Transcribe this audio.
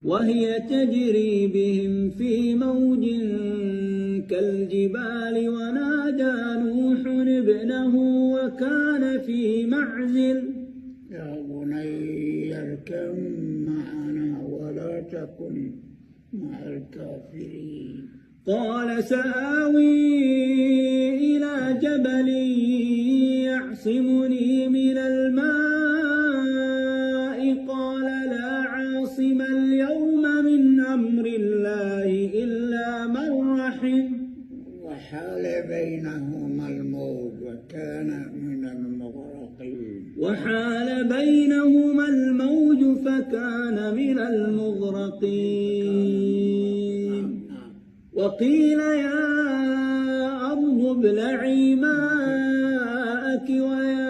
وهي تجري بهم في موج كالجبال ونادى نوح ابنه وكان في معزل يا بني اركب معنا ولا تكن مع الكافرين قال سآوي إلى جبل يعصمني من الماء قال لا عاصم اليوم من أمر الله إلا من رحم وحال بينهما الموج وكان من المغرقين فكان من المغرقين وقيل يا أرض ابلعي ماءك ويا